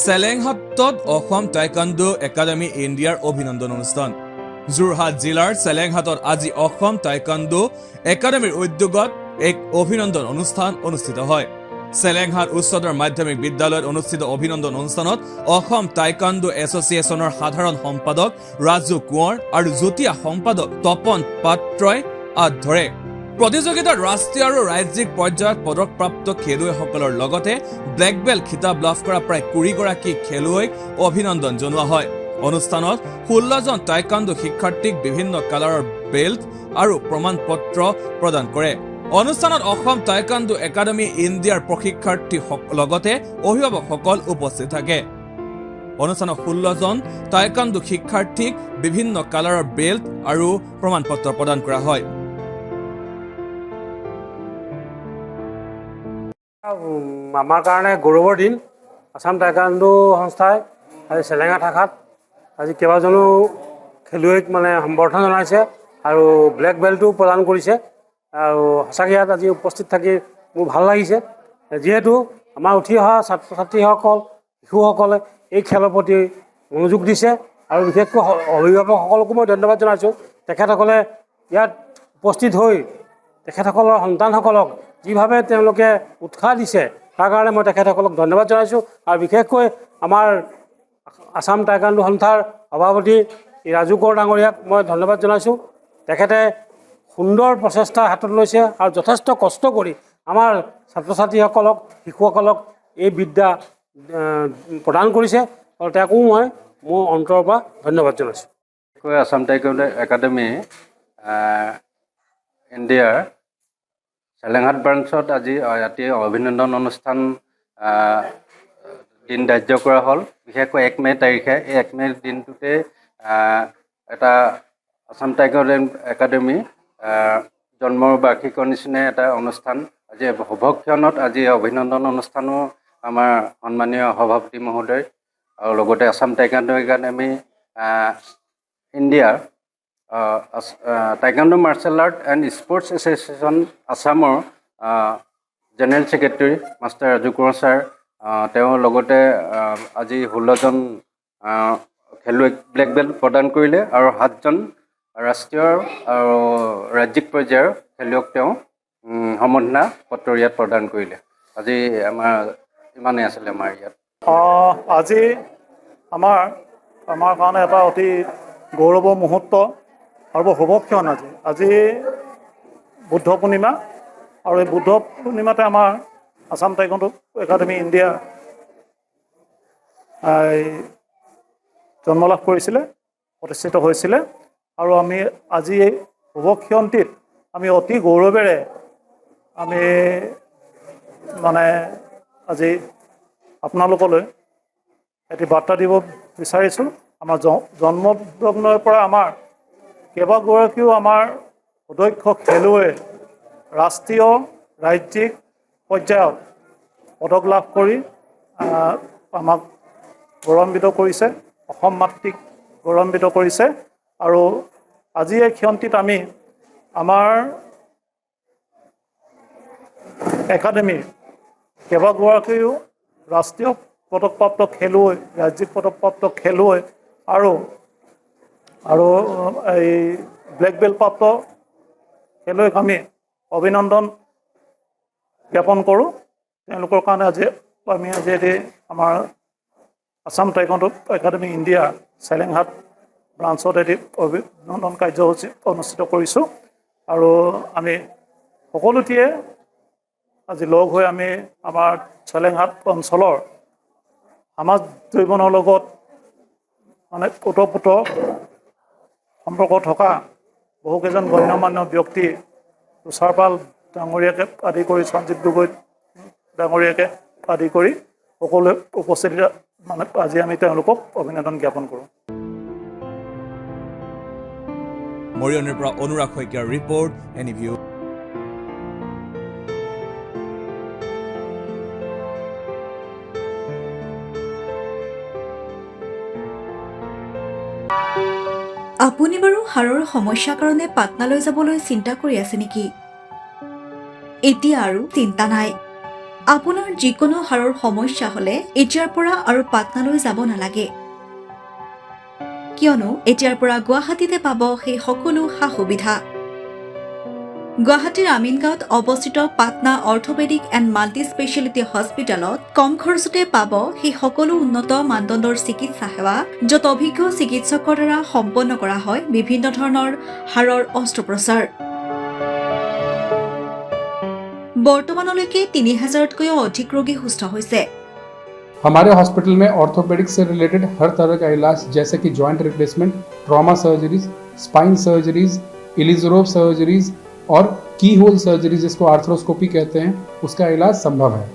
চেলেংহাটত Assam taekwondo academy ইণ্ডিয়াৰ অভিনন্দন অনুষ্ঠান। যোৰহাট জিলাৰ চেলেংহাটত আজি অসম টাইকাণ্ডো একাডেমীৰ উদ্যোগত এক অভিনন্দন অনুষ্ঠান অনুষ্ঠিত হয়। চেলেংহাট উচ্চতৰ মাধ্যমিক বিদ্যালয়ত অনুষ্ঠিত অভিনন্দন অনুষ্ঠানত অসম টাইকাণ্ডো এছ'চিয়েশ্যনৰ সাধাৰণ সম্পাদক ৰাজু কোঁৱৰ আৰু যুটীয়া সম্পাদক তপন পাত্ৰই হাত ধৰে। প্ৰতিযোগিতাত ৰাষ্ট্ৰীয় আৰু ৰাজ্যিক পৰ্যায়ত পদকপ্ৰাপ্ত খেলুৱৈসকলৰ লগতে ব্লেক বেল্ট খিতাপ লাভ কৰা প্ৰায় 20 গৰাকী খেলুৱৈক অভিনন্দন জনোৱা হয়। অনুষ্ঠানত 16 জন টাইকাণ্ডো শিক্ষাৰ্থীক বিভিন্ন কালাৰৰ বেল্ট আৰু প্ৰমাণ পত্ৰ প্ৰদান কৰে। অনুষ্ঠানত অসম টাইকাণ্ডো একাডেমী ইণ্ডিয়াৰ প্ৰশিক্ষাৰ্থী লগতে অভিভাৱকসকল উপস্থিত থাকে। অনুষ্ঠানত 16 জন টাইকাণ্ডো শিক্ষাৰ্থীক বিভিন্ন কালাৰৰ বেল্ট আৰু প্ৰমাণ পত্ৰ প্ৰদান কৰা হয়। আমাৰ কাৰণে গৌৰৱৰ দিন। আসাম টাইকাণ্ডো সংস্থাই আজি চেলেঙা শাখাত আজি কেইবাজনো খেলুৱৈক সম্বৰ্ধনা জনাইছে আৰু ব্লেক বেল্টো প্ৰদান কৰিছে। আৰু সঁচাকৈ ইয়াত আজি উপস্থিত থাকি মোৰ ভাল লাগিছে, যিহেতু আমাৰ উঠি অহা ছাত্ৰ ছাত্ৰীসকল শিশুসকলে এই খেলৰ প্ৰতি মনোযোগ দিছে আৰু বিশেষকৈ অভিভাৱকসকলকো মই ধন্যবাদ জনাইছোঁ। তেখেতসকলে ইয়াত উপস্থিত হৈ তেখেতসকলৰ সন্তানসকলক যিভাৱে তেওঁলোকে উৎসাহ দিছে তাৰ কাৰণে মই তেখেতসকলক ধন্যবাদ জনাইছোঁ। আৰু বিশেষকৈ আমাৰ আসাম টাইকাণ্ডো সংস্থাৰ সভাপতি ৰাজু কোঁৱৰ ডাঙৰীয়াক মই ধন্যবাদ জনাইছোঁ। তেখেতে সুন্দৰ প্ৰচেষ্টা হাতত লৈছে আৰু যথেষ্ট কষ্ট কৰি আমাৰ ছাত্ৰ ছাত্ৰীসকলক শিশুসকলক এই বিদ্যা প্ৰদান কৰিছে আৰু তেওঁকো মই মোৰ অন্তৰৰ পৰা ধন্যবাদ জনাইছোঁ। আসাম টাইকাণ্ডো একাডেমী ইণ্ডিয়াৰ চেলেংহাট ব্ৰাঞ্চত আজি ৰাতি অভিনন্দন অনুষ্ঠান দিন ধাৰ্য কৰা হ'ল। বিশেষকৈ 1 মে' তাৰিখে এই 1 মে' দিনটোতে এটা আসাম টাইকাণ্ডো একাডেমী জন্মৰ বাৰ্ষিকৰ নিচিনাই এটা অনুষ্ঠান আজি শুভক্ষণত আজি অভিনন্দন অনুষ্ঠানো আমাৰ সন্মানীয় সভাপতি মহোদয় আৰু লগতে আসাম টাইকাণ্ডো একাডেমী ইণ্ডিয়াৰ taekwondo martial art and sports association আছামৰ general secretary master Raju Konwar sir, তেওঁৰ লগতে আজি 16 জন খেলুৱৈক ব্লেক বেল্ট প্ৰদান কৰিলে আৰু 7 জন ৰাষ্ট্ৰীয় আৰু ৰাজ্যিক পৰ্যায়ৰ খেলুৱৈক তেওঁ সম্বৰ্ধনা পত্ৰ ইয়াত প্ৰদান কৰিলে। আজি আমাৰ ইমানেই আছিলে আমাৰ ইয়াত। আজি আমাৰ কাৰণে এটা অতি গৌৰৱৰ মুহূৰ্ত আৰু শুভক্ষণ। আজি বুদ্ধ পূৰ্ণিমা আৰু এই বুদ্ধ পূৰ্ণিমাতে আমাৰ আসাম টাইকাণ্ডো একাডেমী ইণ্ডিয়া জন্ম লাভ কৰিছিলে, প্ৰতিষ্ঠিত হৈছিলে। আৰু আমি আজি এই শুভক্ষণটিত আমি অতি গৌৰৱেৰে আমি আজি আপোনালোকলৈ এটি বাৰ্তা দিব বিচাৰিছোঁ। আমাৰ জন্মলগ্নৰ পৰা আমাৰ কেইবাগৰাকীও আমাৰ সুদক্ষ খেলুৱৈ ৰাষ্ট্ৰীয় ৰাজ্যিক পৰ্যায়ত পদক লাভ কৰি আমাক গৌৰৱান্বিত কৰিছে, অসম মাতৃক গৌৰৱান্বিত কৰিছে। আৰু আজি এই ক্ষণটিত আমি আমাৰ একাডেমীৰ কেইবাগৰাকীও ৰাষ্ট্ৰীয় পদকপ্ৰাপ্ত খেলুৱৈ, ৰাজ্যিক পদকপ্ৰাপ্ত খেলুৱৈ আৰু এই ব্লেক বেল্ট প্ৰাপ্ত খেলুৱৈক আমি অভিনন্দন জ্ঞাপন কৰোঁ। তেওঁলোকৰ কাৰণে আজি আমাৰ Assam taekwondo academy India Chelenghat ব্ৰাঞ্চত এটি অভিনন্দন কাৰ্যসূচী অনুষ্ঠিত কৰিছোঁ। আৰু আমি সকলোটিয়ে আজি লগ হৈ আমি আমাৰ চেলেংহাট অঞ্চলৰ সমাজ জীৱনৰ লগত ওতঃপ্ৰোত সম্পৰ্ক থকা বহুকেইজন গণ্যমান্য ব্যক্তি, তুষাৰপাল ডাঙৰীয়াকে আদি কৰি সঞ্জীৱ গগৈ ডাঙৰীয়াকে আদি কৰি সকলোৱে উপস্থিত আজি আমি তেওঁলোকক অভিনন্দন জ্ঞাপন কৰোঁ। মৰিয়নিৰ পৰা অনুৰাগ শইকীয়াৰ ৰিপৰ্ট, এনিভিউ। আপুনি বাৰু হাড়ৰ সমস্যাৰ কাৰণে পাটনালৈ যাবলৈ চিন্তা কৰি আছে নেকি? এতিয়া আৰু চিন্তা নাই। আপোনাৰ যিকোনো হাড়ৰ সমস্যা হ'লে এতিয়াৰ পৰা আৰু পাটনালৈ যাব নালাগে, কিয়নো এতিয়াৰ পৰা গুৱাহাটীতে পাব সেই সকলো সা সুবিধা। গুৱাহাটীৰ আমিনগাঁৱত অৱস্থিত Patna orthopaedic and multi speciality হস্পিটেলত কম খৰচতে পাব সেই সকলো উন্নত মানদণ্ডৰ চিকিৎসা সেৱা, য'ত অভিজ্ঞ চিকিৎসকৰ দ্বাৰা সম্পন্ন কৰা হয় বিভিন্ন ধৰণৰ হাড়ৰ অস্ত্ৰোপচাৰ। বৰ্তমানলৈকে ৩,০০০তকৈও অধিক ৰোগী সুস্থ হৈছে। हमारे हॉस्पिटल में ऑर्थोपेडिक्स से रिलेटेड हर तरह का इलाज जैसे कि joint replacement, trauma surgeries, spine surgeries, Ilizarov surgeries और की होल सर्जरी जिसको आर्थ्रोस्कोपी कहते हैं, उसका इलाज संभव है।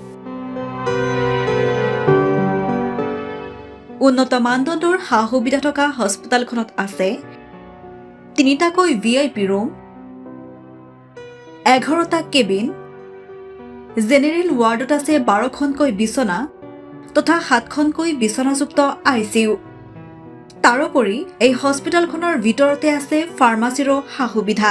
উন্নত মানদণ্ডৰ সা সুবিধা থকা হস্পিটেলখনত আছে ৩টাকৈ VIP ৰুম, 11টা কেবিন, জেনেৰেল ৱাৰ্ডত আছে 12খনকৈ বিচনা তথা 7খনকৈ বিচনাযুক্ত ICU। তাৰোপৰি এই হস্পিটেলখনৰ ভিতৰতে আছে ফাৰ্মাচীৰো সা সুবিধা।